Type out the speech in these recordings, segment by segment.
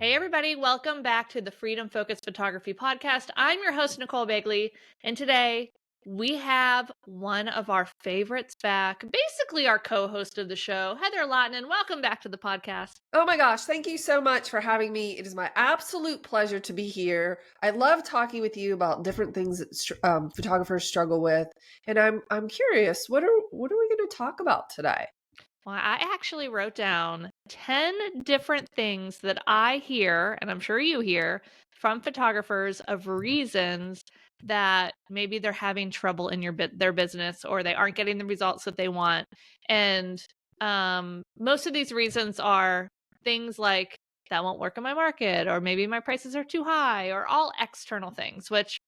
Hey, everybody, welcome back to the Freedom Focused Photography Podcast. I'm your host, Nicole Begley, and today we have one of our favorites back, basically our co-host of the show, Heather Lahtinen. Welcome back to the podcast. Oh my gosh, thank you so much for having me. It is my absolute pleasure to be here. I love talking with you about different things that photographers struggle with, and I'm curious, what are we going to talk about today? Well, I actually wrote down 10 different things that I hear, and I'm sure you hear, from photographers of reasons that maybe they're having trouble in their business or they aren't getting the results that they want. And most of these reasons are things like that won't work in my market, or maybe my prices are too high, or all external things, which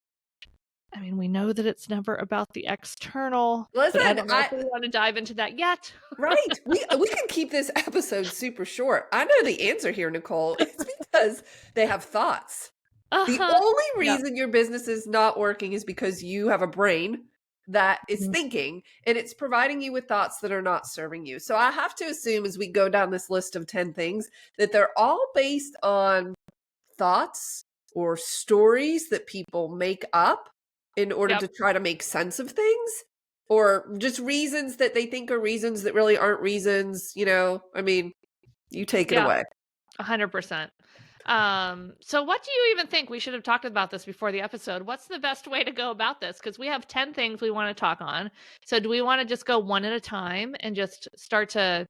I mean, we know that it's never about the external, but I Listen, don't know if we want to dive into that yet. right, we can keep this episode super short. I know the answer here, Nicole. It's because they have thoughts. The only Yep. reason your business is not working is because you have a brain that is thinking, and it's providing you with thoughts that are not serving you. So I have to assume, as we go down this list of 10 things, that they're all based on thoughts or stories that people make up in order to try to make sense of things, or just reasons that they think are reasons that really aren't reasons. I mean, you take it away. 100%. So what do you even think? We should have talked about this before the episode. What's the best way to go about this? Because we have 10 things we want to talk on. So do we want to just go one at a time and just start to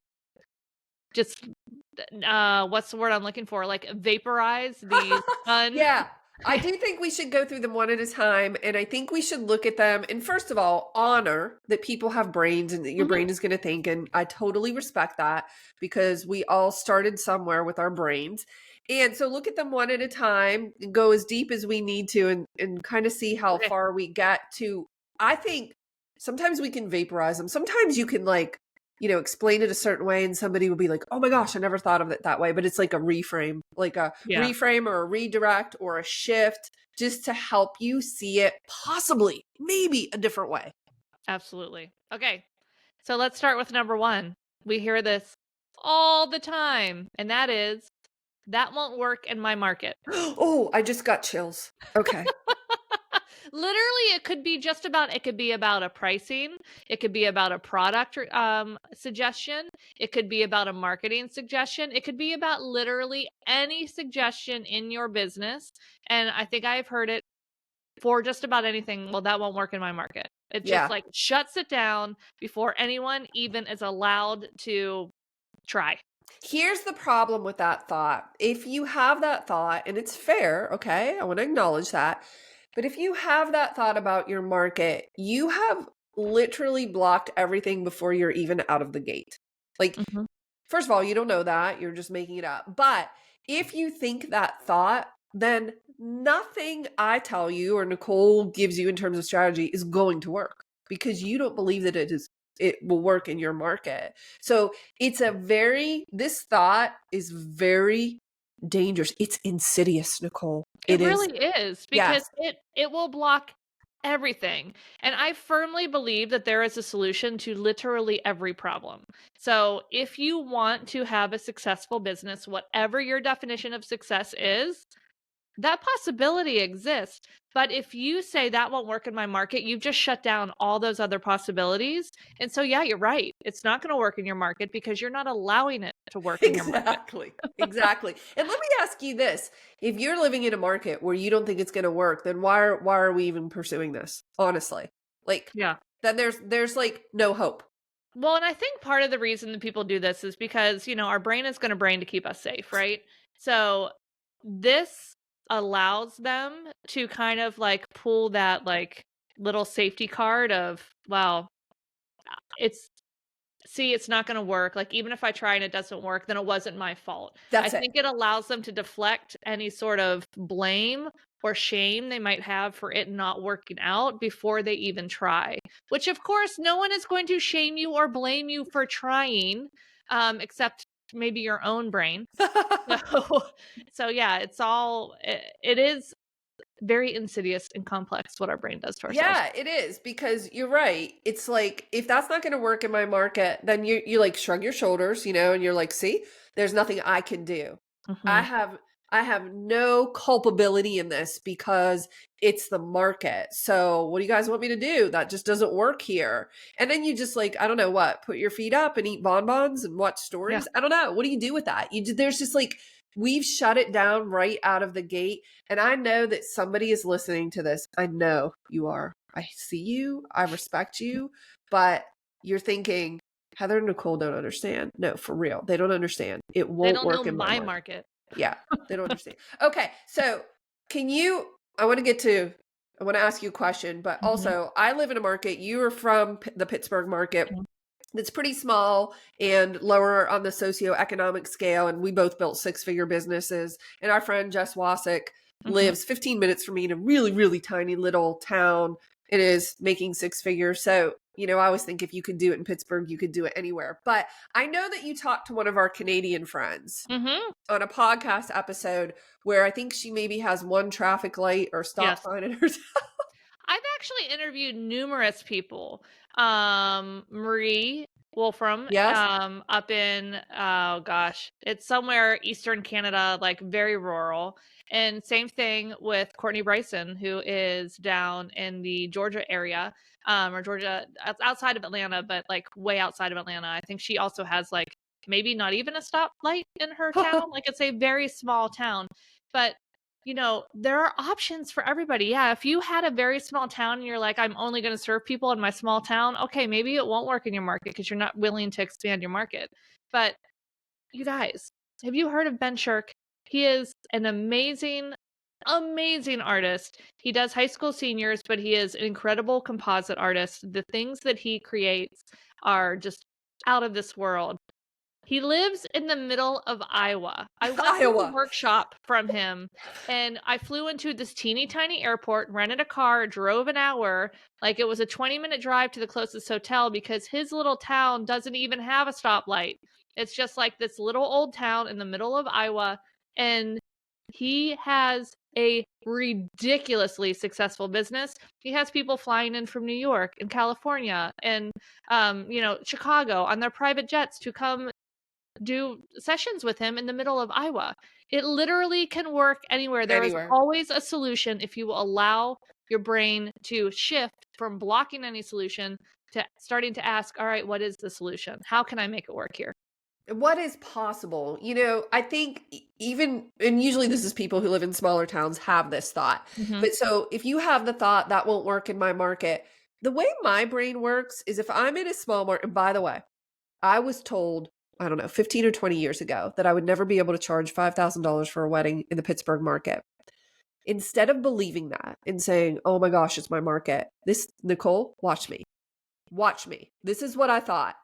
what's the word I'm looking for? Like vaporize these Yeah, I do think we should go through them one at a time. And I think we should look at them and, first of all, honor that people have brains and that your brain is going to think. And I totally respect that, because we all started somewhere with our brains. And so look at them one at a time and go as deep as we need to, and kind of see how far we get to. I think sometimes we can vaporize them. Sometimes you can explain it a certain way and somebody will be like, oh my gosh, I never thought of it that way. But it's like a reframe, reframe or a redirect or a shift, just to help you see it possibly, maybe a different way. Absolutely. Okay. So let's start with number one. We hear this all the time, and that is, that won't work in my market. Oh, I just got chills. Okay. Literally, it could be about a pricing. It could be about a product suggestion. It could be about a marketing suggestion. It could be about literally any suggestion in your business. And I think I've heard it for just about anything. Well, that won't work in my market. It just like shuts it down before anyone even is allowed to try. Here's the problem with that thought. If you have that thought, and it's fair, okay, I want to acknowledge that. But if you have that thought about your market, you have literally blocked everything before you're even out of the gate. Like, first of all, you don't know that. You're just making it up. But if you think that thought, then nothing I tell you or Nicole gives you in terms of strategy is going to work, because you don't believe that it will work in your market. So this thought is very dangerous. It's insidious, Nicole. It really is, because it will block everything. And I firmly believe that there is a solution to literally every problem. So if you want to have a successful business, whatever your definition of success is, that possibility exists. But if you say that won't work in my market, you've just shut down all those other possibilities. And so, yeah, you're right. It's not going to work in your market because you're not allowing it to work in your market. Exactly. And let me ask you this. If you're living in a market where you don't think it's going to work, then why are we even pursuing this? Honestly, then there's like no hope. Well, and I think part of the reason that people do this is because, our brain is going to brain to keep us safe, right? So this allows them to kind of like pull that like little safety card of, well, it's not going to work. Like, even if I try and it doesn't work, then it wasn't my fault. I think it allows them to deflect any sort of blame or shame they might have for it not working out before they even try, which of course no one is going to shame you or blame you for trying, except maybe your own brain. So yeah, it is very insidious and complex what our brain does to ourselves. Yeah, it is, because you're right. It's like, if that's not going to work in my market, then you like shrug your shoulders, and you're like, see, there's nothing I can do. I I have no culpability in this because it's the market. So what do you guys want me to do? That just doesn't work here. And then you just like, I don't know what, put your feet up and eat bonbons and watch Yeah. stories. I don't know. What do you do with that? There's just like, we've shut it down right out of the gate. And I know that somebody is listening to this. I know you are. I see you. I respect you. But you're thinking, Heather and Nicole don't understand. No, for real. They don't understand. It They won't don't know work in my my market. market. Yeah, they don't understand. Okay, so I want to ask you a question, but also I live in a market. You are from the Pittsburgh market. Mhm. That's pretty small and lower on the socioeconomic scale. And we both built 6-figure businesses. And our friend Jess Wasik lives 15 minutes from me in a really, really tiny little town. It is making 6 figures. So, I always think if you could do it in Pittsburgh, you could do it anywhere. But I know that you talked to one of our Canadian friends on a podcast episode where I think she maybe has one traffic light or stop Yes. sign in her town. I've actually interviewed numerous people. Marie Wolfram, Yes. up in, oh gosh, it's somewhere Eastern Canada, like very rural. And same thing with Courtney Bryson, who is down in the Georgia area, or Georgia, outside of Atlanta, but like way outside of Atlanta. I think she also has like maybe not even a stoplight in her town. Like it's a very small town. But there are options for everybody. Yeah, if you had a very small town and you're like, I'm only going to serve people in my small town, okay, maybe it won't work in your market because you're not willing to expand your market. But you guys, have you heard of Ben Shirk? He is an amazing, amazing artist. He does high school seniors, but he is an incredible composite artist. The things that he creates are just out of this world. He lives in the middle of Iowa. I went to a Iowa. workshop from him, and I flew into this teeny tiny airport, rented a car, drove an hour. Like it was a 20-minute drive to the closest hotel because his little town doesn't even have a stoplight. It's just like this little old town in the middle of Iowa, and he has a ridiculously successful business. He has people flying in from New York and California and Chicago on their private jets to come do sessions with him in the middle of Iowa. It literally can work anywhere. There is Anywhere. always a solution if you will allow your brain to shift from blocking any solution to starting to ask, all right, what is the solution? How can I make it work here? What is possible? I think even, and usually this is people who live in smaller towns have this thought. But so if you have the thought that won't work in my market, the way my brain works is if I'm in a small market, and by the way, I was told, I don't know, 15 or 20 years ago that I would never be able to charge $5,000 for a wedding in the Pittsburgh market. Instead of believing that and saying, oh my gosh, it's my market, Nicole, watch me. Watch me. This is what I thought.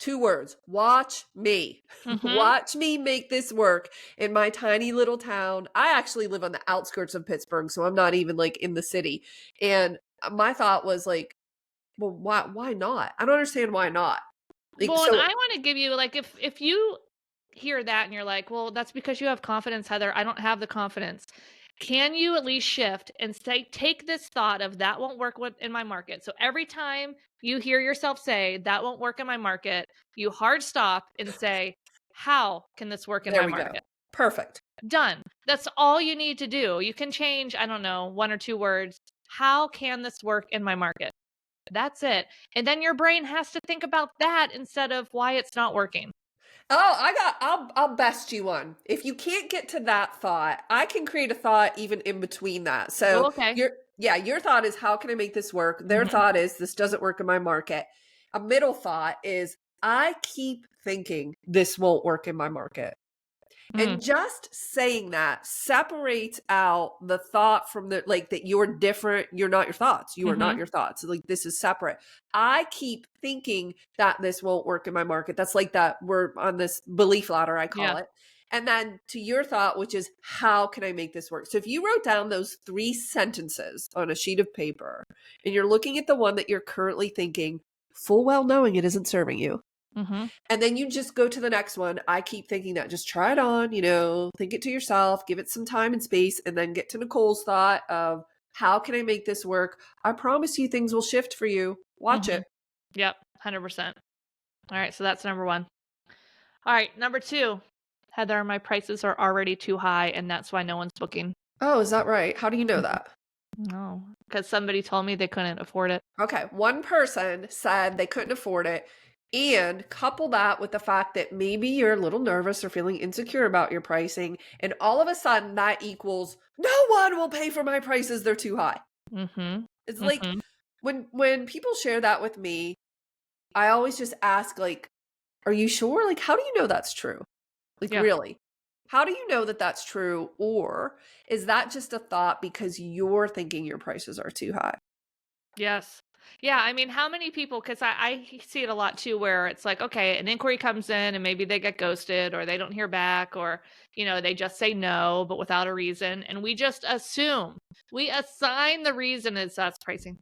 2 words, watch me. Watch me make this work in my tiny little town. I actually live on the outskirts of Pittsburgh, so I'm not even like in the city. And my thought was like, well, why not? I don't understand why not. Like, Well, and so I want to give you like if you hear that and you're like, well, that's because you have confidence, Heather. I don't have the confidence. Can you at least shift and take this thought of that won't work in my market? So every time you hear yourself say that won't work in my market, you hard stop and say, how can this work in there my we go. market? Perfect. Done. That's all you need to do. You can change, I don't know, 1 or 2 words. How can this work in my market? That's it. And then your brain has to think about that instead of why it's not working. Oh, I'll best you one. If you can't get to that thought, I can create a thought even in between that. Oh, So okay. your thought is, how can I make this work? Their thought is, this doesn't work in my market. A middle thought is, I keep thinking this won't work in my market. And just saying that separates out the thought from the, like, that you're different. You're not your thoughts. You are not your thoughts. Like, this is separate. I keep thinking that this won't work in my market. That's like that we're on this belief ladder, I call it. And then to your thought, which is, how can I make this work? So if you wrote down those 3 sentences on a sheet of paper and you're looking at the one that you're currently thinking, full well knowing it isn't serving you, and then you just go to the next one. I keep thinking that. Just try it on, think it to yourself, give it some time and space, and then get to Nicole's thought of, how can I make this work? I promise you things will shift for you. Watch it. Yep, 100%. All right, so that's number 1. All right, number 2. Heather, my prices are already too high, and that's why no one's booking. Oh, is that right? How do you know Mhm. that? No, because somebody told me they couldn't afford it. Okay, one person said they couldn't afford it, and couple that with the fact that maybe you're a little nervous or feeling insecure about your pricing, and all of a sudden that equals no one will pay for my prices, they're too high. Mhm. It's like Mhm. when people share that with me, I always just ask like, are you sure? Like, how do you know that's true? Like, Yeah. really? How do you know that that's true? Or is that just a thought because you're thinking your prices are too high? Yes. Yeah, I mean, how many people, because I see it a lot too, where it's like, okay, an inquiry comes in and maybe they get ghosted or they don't hear back or, they just say no, but without a reason. And we just assume, we assign the reason as that's pricing.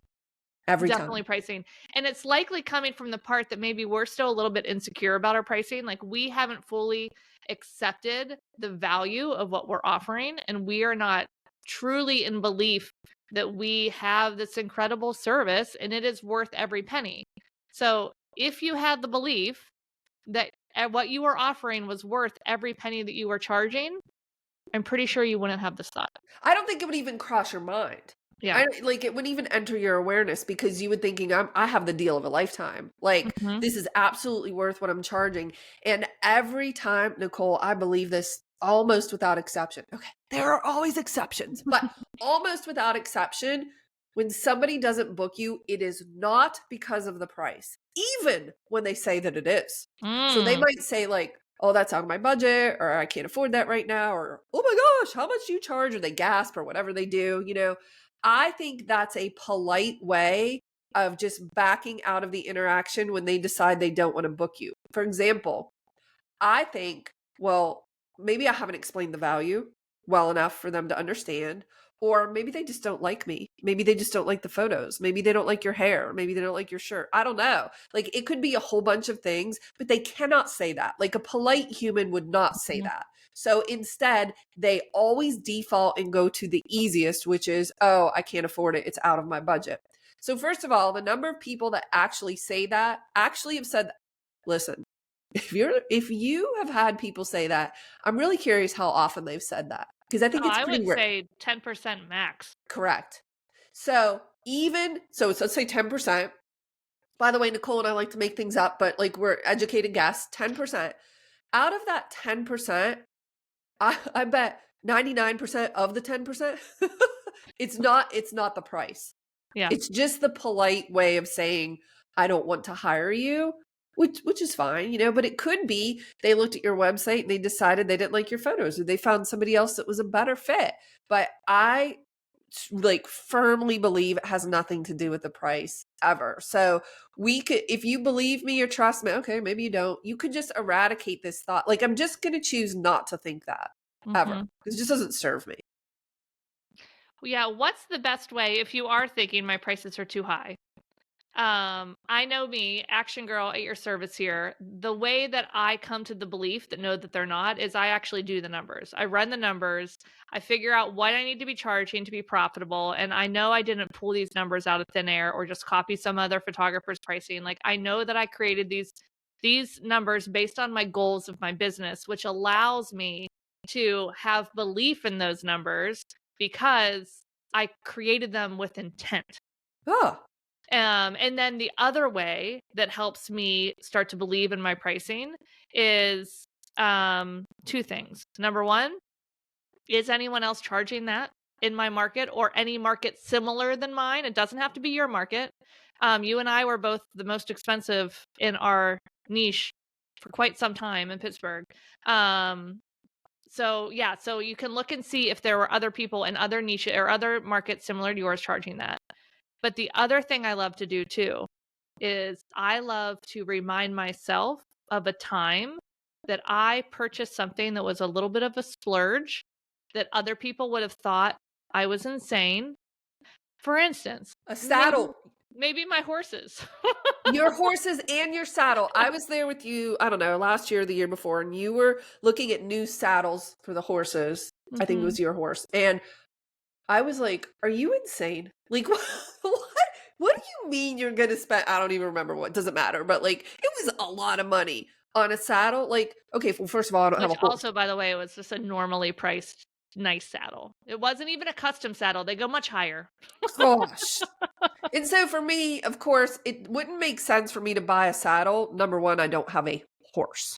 Every Definitely time. pricing. And it's likely coming from the part that maybe we're still a little bit insecure about our pricing. Like we haven't fully accepted the value of what we're offering, and we are not truly in belief that we have this incredible service and it is worth every penny. So if you had the belief that what you were offering was worth every penny that you were charging, I'm pretty sure you wouldn't have this thought. I don't think it would even cross your mind. Yeah. Like it wouldn't even enter your awareness because you would thinking I have the deal of a lifetime. Like Hmm. this is absolutely worth what I'm charging. And every time, Nicole, I believe this almost without exception. Okay, there are always exceptions, but almost without exception, when somebody doesn't book you, it is not because of the price, even when they say that it is. So they Mm. might say like, oh, that's out of my budget, or I can't afford that right now, or oh my gosh, how much do you charge? Or they gasp or whatever they do, I think that's a polite way of just backing out of the interaction when they decide they don't want to book you. For example, I think, well, maybe I haven't explained the value well enough for them to understand. Or maybe they just don't like me. Maybe they just don't like the photos. Maybe they don't like your hair. Maybe they don't like your shirt. I don't know. Like it could be a whole bunch of things, but they cannot say that. Like a polite human would not say Mhm. that. So instead, they always default and go to the easiest, which is, oh, I can't afford it. It's out of my budget. So, first of all, the number of people that actually say that actually have said, listen, if you have had people say that, I'm really curious how often they've said that because I think Oh, it's I pretty would rare. say 10% max. Correct. Let's say 10%. By the way, Nicole and I like to make things up, but like we're educated guests, 10%. Out of that 10%, I bet 99% of the 10%, it's not the price. Yeah. It's just the polite way of saying, I don't want to hire you, which is fine, but it could be they looked at your website and they decided they didn't like your photos or they found somebody else that was a better fit. But I like firmly believe it has nothing to do with the price ever. So we could, if you believe me or trust me, okay, maybe you don't, you could just eradicate this thought. Like I'm just going to choose not to think that ever Mhm. because it just doesn't serve me. Yeah, what's the best way if you are thinking my prices are too high? I know me, action girl at your service here. The way that I come to the belief that know that they're not is I actually do the numbers. I run the numbers. I figure out what I need to be charging to be profitable. And I know I didn't pull these numbers out of thin air or just copy some other photographer's pricing. Like I know that I created these numbers based on my goals of my business, which allows me to have belief in those numbers because I created them with intent. Oh, And then the other way that helps me start to believe in my pricing is two things. Number one, is anyone else charging that in my market or any market similar than mine? It doesn't have to be your market. You and I were both the most expensive in our niche for quite some time in Pittsburgh. So yeah, so you can look and see if there were other people in other niche or other markets similar to yours charging that. But the other thing I love to do too is I love to remind myself of a time that I purchased something that was a little bit of a splurge that other people would have thought I was insane. For instance, a maybe saddle. maybe my horses. Your horses and your saddle. I was there with you, I don't know, last year or the year before, and you were looking at new saddles for the horses. I think it Mhm. was your horse. And I was like, are you insane? Like, what? What do you mean you're going to spend? I don't even remember what, doesn't matter. But like, it was a lot of money on a saddle, like, okay, well, first of all, I don't have Which a horse. also, by the way, was just a normally priced nice saddle. It wasn't even a custom saddle, they go much higher. Gosh. And so for me, of course, it wouldn't make sense for me to buy a saddle. Number one, I don't have a horse.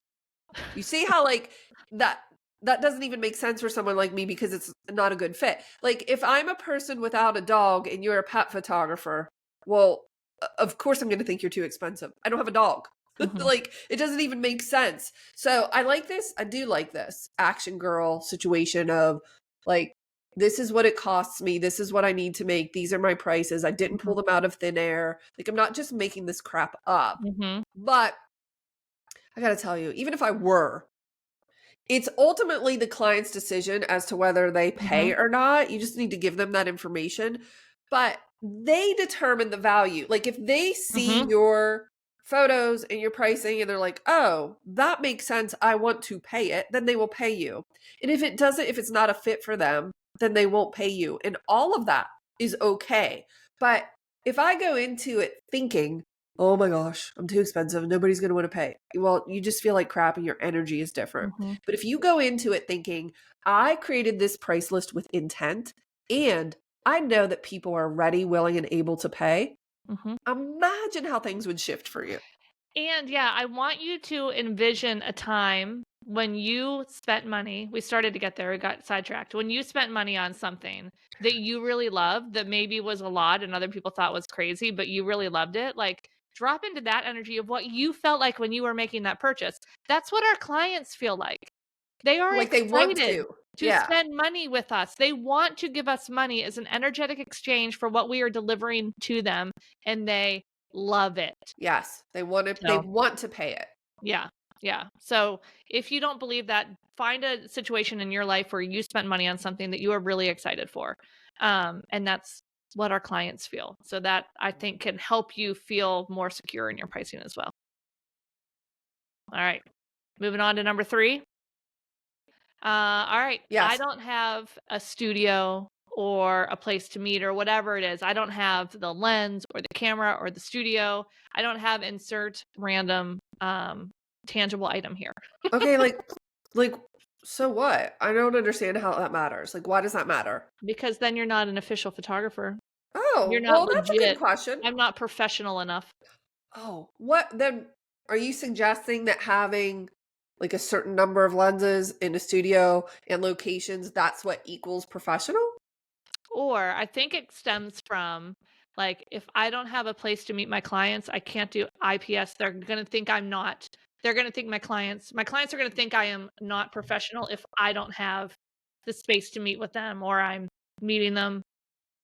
You see how like that that doesn't even make sense for someone like me because it's not a good fit. Like if I'm a person without a dog and you're a pet photographer, well, of course I'm going to think you're too expensive. I don't have a dog. Mhm, Like it doesn't even make sense. So I like this. I do like this action girl situation of like this is what it costs me. This is what I need to make. These are my prices. I didn't mhm, pull them out of thin air. Like I'm not just making this crap up. mhm, But I got to tell you, even if I were, it's ultimately the client's decision as to whether they mhm, pay or not. You just need to give them that information. But they determine the value. Like if they see mhm, your photos and your pricing and they're like, oh, that makes sense. I want to pay it, then they will pay you. And if it doesn't, if it's not a fit for them, then they won't pay you. And all of that is okay. But if I go into it thinking, oh my gosh, I'm too expensive, nobody's going to want to pay, well, you just feel like crap and your energy is different. mhm, But if you go into it thinking, I created this price list with intent and I know that people are ready, willing, and able to pay, mhm. imagine how things would shift for you. And yeah, I want you to envision a time when you spent money. We started to get there, we got sidetracked. When you spent money on something that you really loved, that maybe was a lot and other people thought was crazy, but you really loved it. Like, drop into that energy of what you felt like when you were making that purchase. That's what our clients feel like. They are Like they want excited to. to Yeah. spend money with us. They want to give us money as an energetic exchange for what we are delivering to them, and they love it. Yes. They So, want to pay it. yeah. Yeah. So if you don't believe that, find a situation in your life where you spent money on something that you are really excited for. And that's what our clients feel. So that I think can help you feel more secure in your pricing as well. All right. Moving on to number 3. All right. I Yes. don't have a studio or a place to meet or whatever it is. I don't have the lens or the camera or the studio. I don't have insert random tangible item here. Okay, like so what? I don't understand how that matters. Like why does that matter? Because then you're not an official photographer. You're Oh, not well, that's a good legit. question. I'm not professional enough. Oh, what then are you suggesting that having like a certain number of lenses in a studio and locations, that's what equals professional? Or I think it stems from, like, if I don't have a place to meet my clients, I can't do IPS. They're gonna think my clients are gonna think I am not professional if I don't have the space to meet with them, or I'm meeting them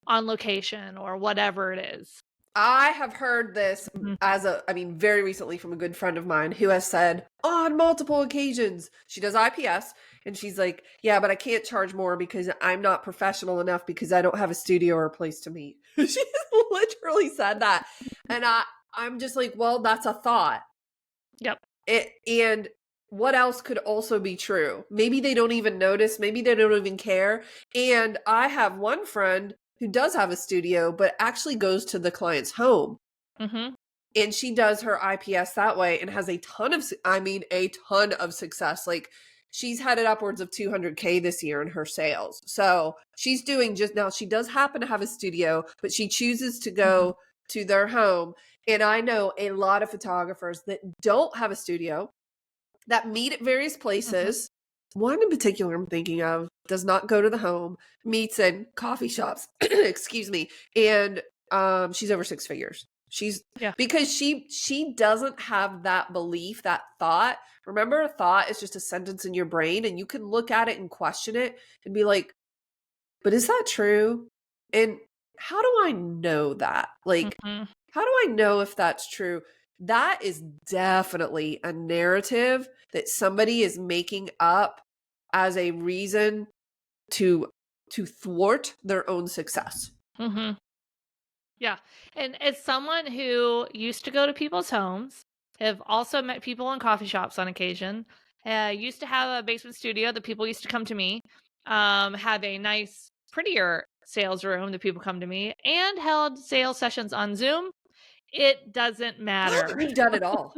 on location or whatever it is. I have heard this Mhm. I mean, very recently from a good friend of mine who has said on multiple occasions, she does IPS and she's like, yeah, but I can't charge more because I'm not professional enough because I don't have a studio or a place to meet. She literally said that. And I'm just like, well, that's a thought. Yep. And what else could also be true? Maybe they don't even notice, maybe they don't even care. And I have one friend who does have a studio, but actually goes to the client's home. Mhm. And she does her IPS that way and has a ton of success. Like she's headed upwards of 200K this year in her sales. So she's doing just now, she does happen to have a studio, but she chooses to Mhm. go to their home. And I know a lot of photographers that don't have a studio that meet at various Mhm. places. One in particular I'm thinking of does not go to the home, meets in coffee shops, excuse me, and she's over six figures. She's Yeah. because she doesn't have that belief, that thought. Remember, a thought is just a sentence in your brain, and you can look at it and question it and be like, "But is that true?" And how do I know that? Like, Mhm. how do I know if that's true? That is definitely a narrative that somebody is making up as a reason to to thwart their own success. Mhm. Yeah. And as someone who used to go to people's homes, have also met people in coffee shops on occasion, used to have a basement studio that people used to come to me, have a nice, prettier sales room that people come to me, and held sales sessions on Zoom, it doesn't matter. You've done it all.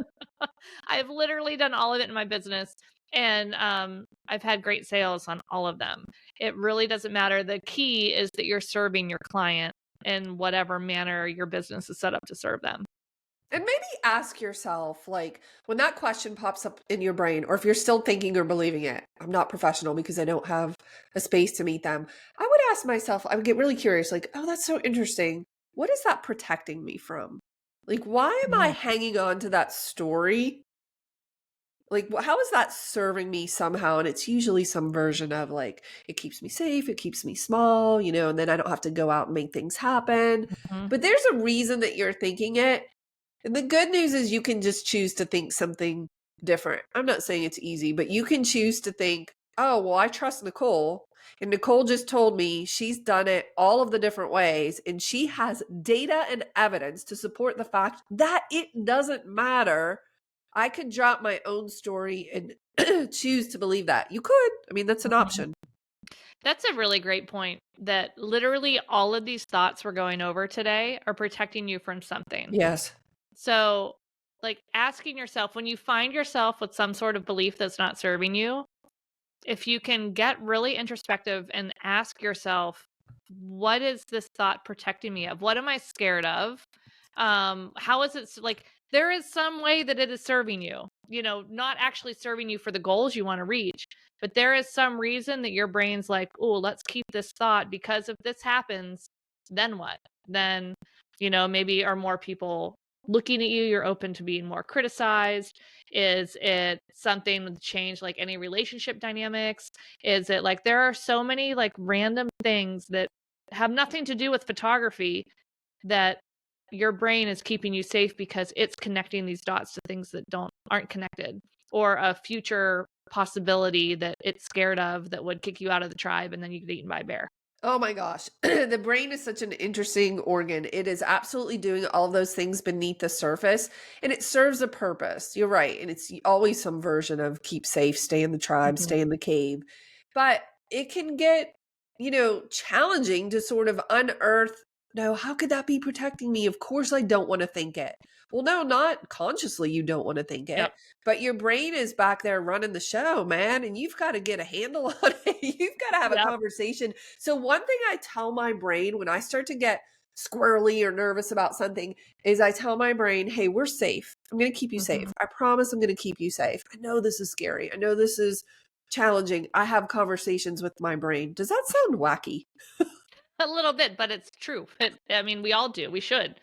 I've literally done all of it in my business, and I've had great sales on all of them. It really doesn't matter. The key is that you're serving your client in whatever manner your business is set up to serve them. And maybe ask yourself, like, when that question pops up in your brain, or if you're still thinking or believing it, I'm not professional because I don't have a space to meet them. I would ask myself, I would get really curious, like, oh, that's so interesting. What is that protecting me from? Like, why am I Mhm. hanging on to that story? Like, how is that serving me somehow? And it's usually some version of like, it keeps me safe, it keeps me small, and then I don't have to go out and make things happen. Mhm. But there's a reason that you're thinking it. And the good news is you can just choose to think something different. I'm not saying it's easy, but you can choose to think, oh, well, I trust Nicole. And Nicole just told me she's done it all of the different ways. And she has data and evidence to support the fact that it doesn't matter. I could drop my own story and choose to believe that. You could. I mean, that's an Mhm. option. That's a really great point that literally all of these thoughts we're going over today are protecting you from something. Yes. So, like asking yourself when you find yourself with some sort of belief that's not serving you, if you can get really introspective and ask yourself, what is this thought protecting me of? What am I scared of? How is it like there is some way that it is serving you, not actually serving you for the goals you want to reach, but there is some reason that your brain's like, oh, let's keep this thought because if this happens, then what? Then, maybe are more people looking at you, you're open to being more criticized. Is it something with change like any relationship dynamics? Is it like there are so many like random things that have nothing to do with photography that your brain is keeping you safe because it's connecting these dots to things that aren't connected, or a future possibility that it's scared of that would kick you out of the tribe and then you get eaten by a bear. Oh my gosh. The brain is such an interesting organ. It is absolutely doing all those things beneath the surface and it serves a purpose. You're right. And it's always some version of keep safe, stay in the tribe, Mhm. stay in the cave. But it can get, challenging to sort of unearth, no, how could that be protecting me? Of course, I don't want to think it. Well, no, not consciously, you don't want to think Yep. it, but your brain is back there running the show, man. And you've got to get a handle on it. You've got to have a Yep. conversation. So one thing I tell my brain when I start to get squirrely or nervous about something is I tell my brain, hey, we're safe. I'm going to keep you safe. Mhm. I promise I'm going to keep you safe. I know this is scary. I know this is challenging. I have conversations with my brain. Does that sound wacky? A little bit, but it's true. I mean, we all do. We should,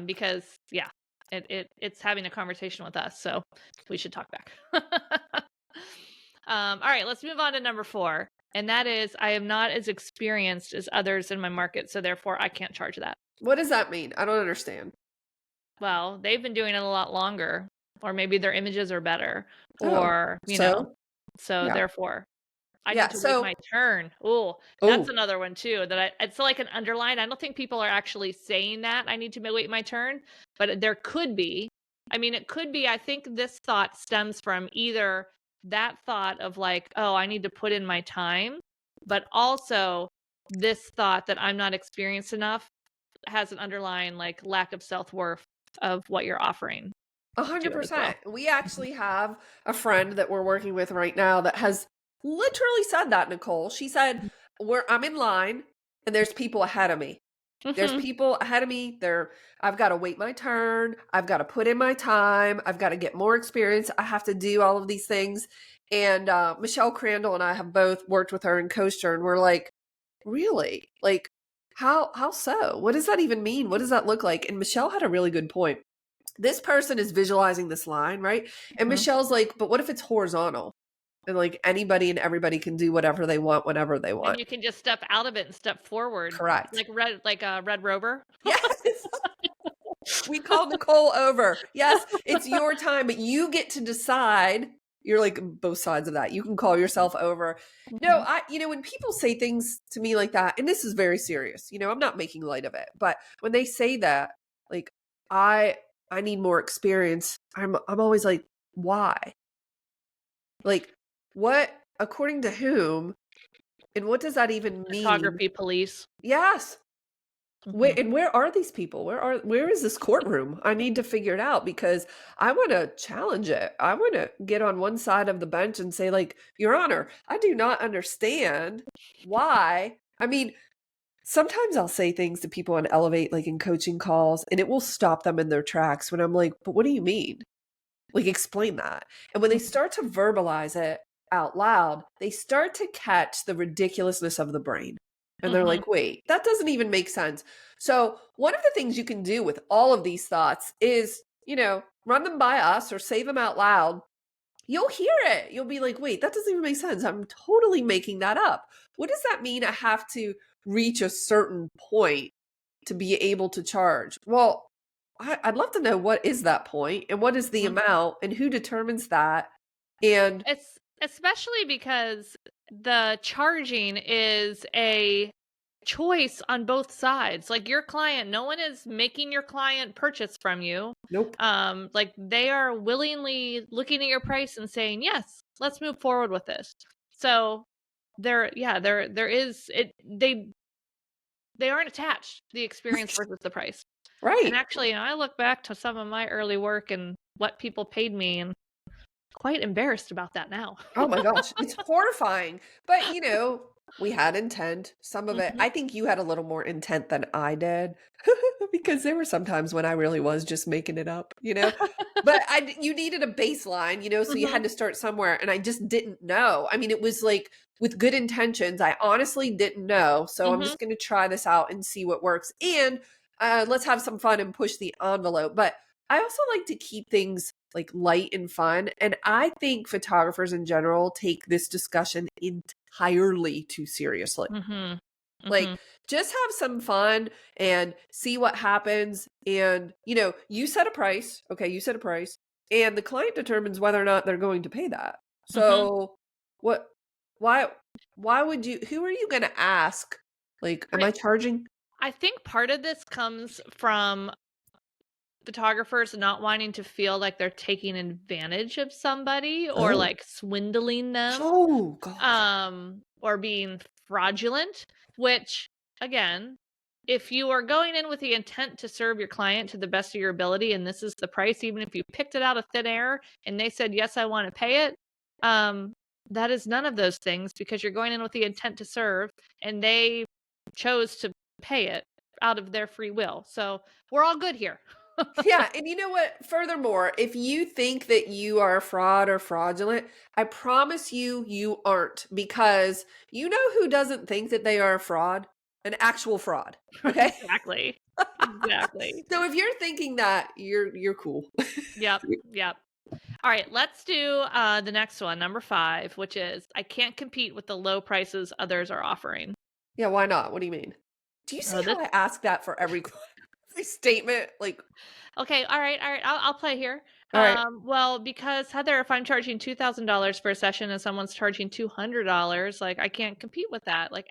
because yeah, it's having a conversation with us, so we should talk back. All right, let's move on to number 4, and that is I am not as experienced as others in my market, so therefore I can't charge that. What does that mean? I don't understand. Well, they've been doing it a lot longer, or maybe their images are better, Oh, or so so yeah. therefore I Yeah. need to wait So, my turn. Oh, that's oh, another one too that it's like an underline. I don't think people are actually saying that I need to wait my turn, but there could be. I mean, it could be. I think this thought stems from either that thought of like, oh, I need to put in my time, but also this thought that I'm not experienced enough has an underlying like lack of self-worth of what you're offering to it as well. 100%. We Mhm. actually have a friend that we're working with right now that has literally said that, Nicole. She said, I'm in line and there's people ahead of me. There's Mhm. people ahead of me. I've got to wait my turn. I've got to put in my time. I've got to get more experience. I have to do all of these things. And Michelle Crandall and I have both worked with her and coached her, and we're like, really? Like, how so? What does that even mean? What does that look like? And Michelle had a really good point. This person is visualizing this line, right? And Mhm. Michelle's like, but what if it's horizontal? And like anybody and everybody can do whatever they want whenever they And want. you can just step out of it and step forward, Correct. like a Red Rover. Yes. We call Nicole over. Yes, it's your time, but you get to decide. You're like both sides of that. You can call yourself over. No, Mhm. when people say things to me like that, and this is very serious, I'm not making light of it, but when they say that, like, I I need more experience, I'm always like, why? Like, what, according to whom, and what does that even mean? Photography police. Yes. Mhm. Where are these people? Where is this courtroom? I need to figure it out because I want to challenge it. I want to get on one side of the bench and say, like, Your Honor, I do not understand why. I mean, sometimes I'll say things to people on Elevate, like in coaching calls, and it will stop them in their tracks when I'm like, but what do you mean? Like, explain that. And when they Mhm. start to verbalize it out loud, they start to catch the ridiculousness of the brain. And they're Mhm. like, wait, that doesn't even make sense. So, one of the things you can do with all of these thoughts is, run them by us or say them out loud. You'll hear it. You'll be like, wait, that doesn't even make sense. I'm totally making that up. What does that mean? I have to reach a certain point to be able to charge. Well, I'd love to know what is that point and what is the Mhm. amount and who determines that. And It's especially because the charging is a choice on both sides. Like your client, no one is making your client purchase from you. nope. Like they are willingly looking at your price and saying, "Yes, let's move forward with this." So there is it. They aren't attached to the experience versus the price. And Right. actually, I look back to some of my early work and what people paid me, and quite embarrassed about that now. Oh my gosh, it's horrifying. But, we had intent, some of it. Mhm. I think you had a little more intent than I did because there were some times when I really was just making it up. But you needed a baseline, so you had Mhm. to start somewhere. And I just didn't know. I mean, it was like with good intentions, I honestly didn't know. So I'm Mhm. just going to try this out and see what works. And let's have some fun and push the envelope. But I also like to keep things like light and fun. And I think photographers in general take this discussion entirely too seriously. Mhm. Like, Mhm. just have some fun and see what happens. And, you set a price. Okay, you set a price. And the client determines whether or not they're going to pay that. Mhm. So, what, why, why would who are you going to ask? Like, am I I charging? I think part of this comes from photographers not wanting to feel like they're taking advantage of somebody or Oh, like swindling them, oh gosh. or being fraudulent, which again, if you are going in with the intent to serve your client to the best of your ability and this is the price, even if you picked it out of thin air and they said, yes, I want to pay it, um, that is none of those things because you're going in with the intent to serve and they chose to pay it out of their free will. So we're all good here. Yeah, and you know what? Furthermore, if you think that you are a fraud or fraudulent, I promise you aren't because you know who doesn't think that they are a fraud? An actual fraud. Okay? Exactly. Exactly. So if you're thinking that, you're cool. Yep. Yep. All right, let's do the next one, number 5, which is I can't compete with the low prices others are offering. Yeah, why not? What do you mean? Do you see Oh, this how I ask that for every every statement? Like, okay. All right, all right. I'll play here. all right, Well, because Heather, if I'm charging $2,000 for a session and someone's charging $200, like I can't compete with that. Like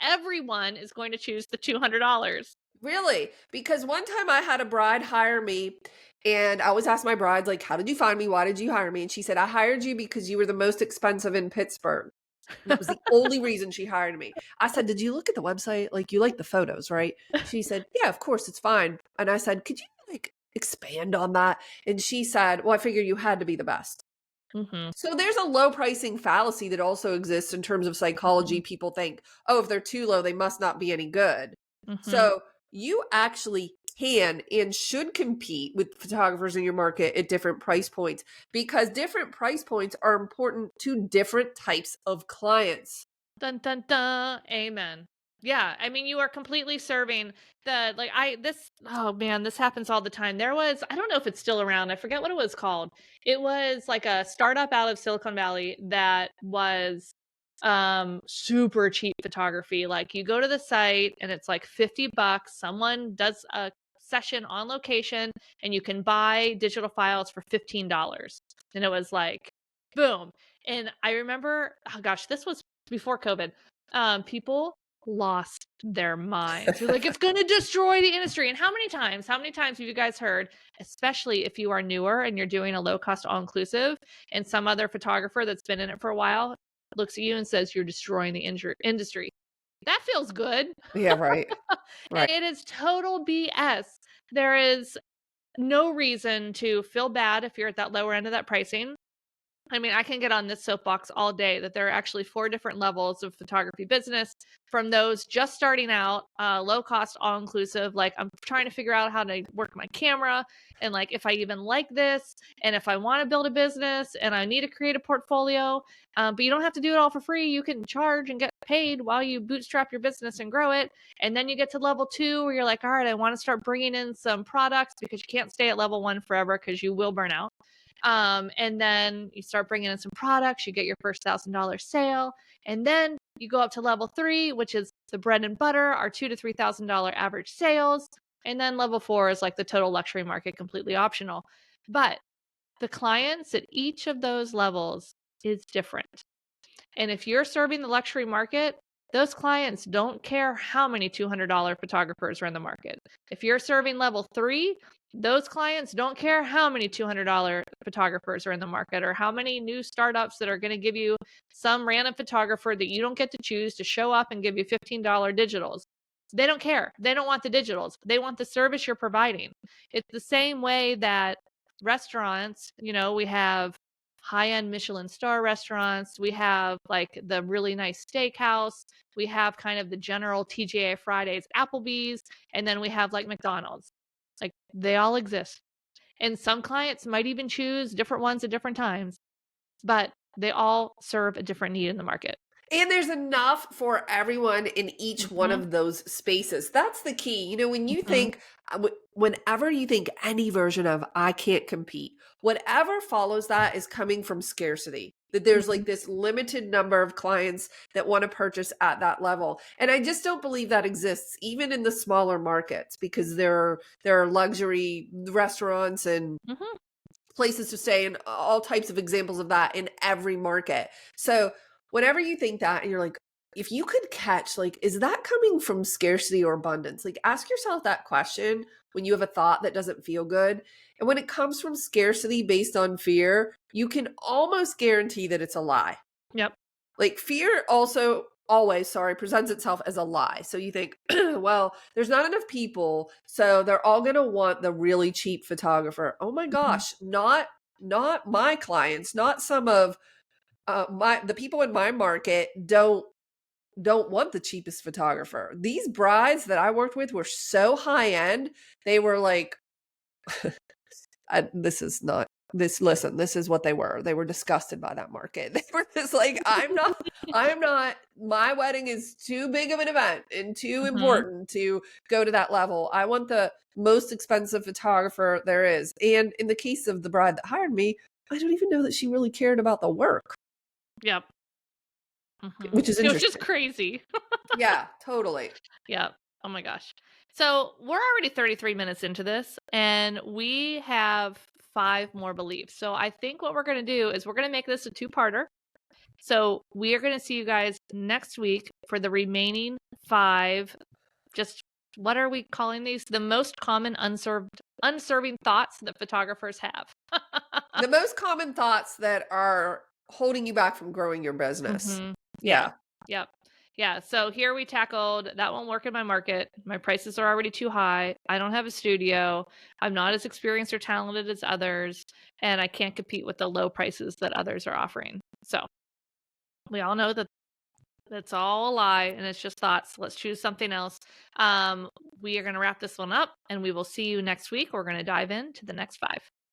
everyone is going to choose the $200. really? Because one time I had a bride hire me, and I always ask my brides, like, how did you find me? Why did you hire me? And she said, I hired you because you were the most expensive in Pittsburgh. That was the only reason she hired me. I said, did you look at the website? Like, you like the photos, right? She said, yeah, of course, it's fine. And I said, could you like expand on that? And she said, well, I figured you had to be the best. Mhm. So there's a low pricing fallacy that also exists in terms of psychology. Mhm. People think, oh, if they're too low, they must not be any good. Mhm. So you actually can and should compete with photographers in your market at different price points because different price points are important to different types of clients. Dun dun dun. Amen. Yeah, I mean you are completely serving the like I this oh man, this happens all the time. There was I don't know if it's still around. I forget what it was called. It was like a startup out of Silicon Valley that was super cheap photography. Like you go to the site and it's like $50. Someone does a session on location and you can buy digital files for $15. And it was like boom. And I remember, oh gosh, this was before COVID, people lost their minds. They're like, it's going to destroy the industry. And how many times have you guys heard, especially if you are newer and you're doing a low cost all inclusive, and some other photographer that's been in it for a while looks at you and says, you're destroying the industry. That feels good. Yeah, right. And Right. it is total BS. There is no reason to feel bad if you're at that lower end of that pricing. I mean, I can get on this soapbox all day that there are actually 4 different levels of photography business, from those just starting out, low cost, all inclusive. Like, I'm trying to figure out how to work my camera and like if I even like this and if I want to build a business and I need to create a portfolio. But you don't have to do it all for free. You can charge and get paid while you bootstrap your business and grow it. And then you get to level 2 where you're like, all right, I want to start bringing in some products, because you can't stay at level 1 forever because you will burn out. And then you start bringing in some products, you get your first $1,000 sale, and then you go up to level 3, which is the bread and butter, our $2,000 to $3,000 average sales. And then level 4 is like the total luxury market, completely optional. But the clients at each of those levels is different. And if you're serving the luxury market, those clients don't care how many $200 photographers are in the market. If you're serving level 3, those clients don't care how many $200 photographers are in the market, or how many new startups that are going to give you some random photographer that you don't get to choose to show up and give you $15 digitals. They don't care. They don't want the digitals. They want the service you're providing. It's the same way that restaurants, we have high-end Michelin star restaurants. We have like the really nice steakhouse. We have kind of the general TGI Fridays, Applebee's, and then we have like McDonald's. Like, they all exist. And some clients might even choose different ones at different times, but they all serve a different need in the market. And there's enough for everyone in each one Mhm. of those spaces. That's the key. When you Mhm. think, whenever you think any version of I can't compete, whatever follows that is coming from scarcity. That there's Mhm. like this limited number of clients that want to purchase at that level. And I just don't believe that exists even in the smaller markets, because there are luxury restaurants and Mhm. places to stay and all types of examples of that in every market. So whenever you think that and you're like, if you could catch, like, is that coming from scarcity or abundance? Like, ask yourself that question when you have a thought that doesn't feel good. And when it comes from scarcity based on fear, you can almost guarantee that it's a lie. Yep. Like, fear also always, sorry, presents itself as a lie. So you think, well, there's not enough people, so they're all going to want the really cheap photographer. Oh my Mhm. gosh, not my clients, not some of the people in my market don't want the cheapest photographer. These brides that I worked with were so high end. They were like, this is not this listen, this is what they were. They were disgusted by that market. They were just like, I'm not, my wedding is too big of an event and too Mhm. important to go to that level. I want the most expensive photographer there is. And in the case of the bride that hired me, I don't even know that she really cared about the work, Yep. Mhm. which is It was just interesting. crazy. Yeah, totally. Yep. Oh my gosh. So we're already 33 minutes into this, and we have 5 more beliefs. So I think what we're going to do is we're going to make this a two-parter. So we are going to see you guys next week for the remaining 5. Just, what are we calling these? The most common unserving thoughts that photographers have. The most common thoughts that are holding you back from growing your business. Mhm. Yeah. Yeah. Yep. Yeah. So here we tackled that won't work in my market. My prices are already too high. I don't have a studio. I'm not as experienced or talented as others. And I can't compete with the low prices that others are offering. So we all know that that's all a lie and it's just thoughts. Let's choose something else. Um, we are going to wrap this one up and we will see you next week. We're going to dive into the next 5.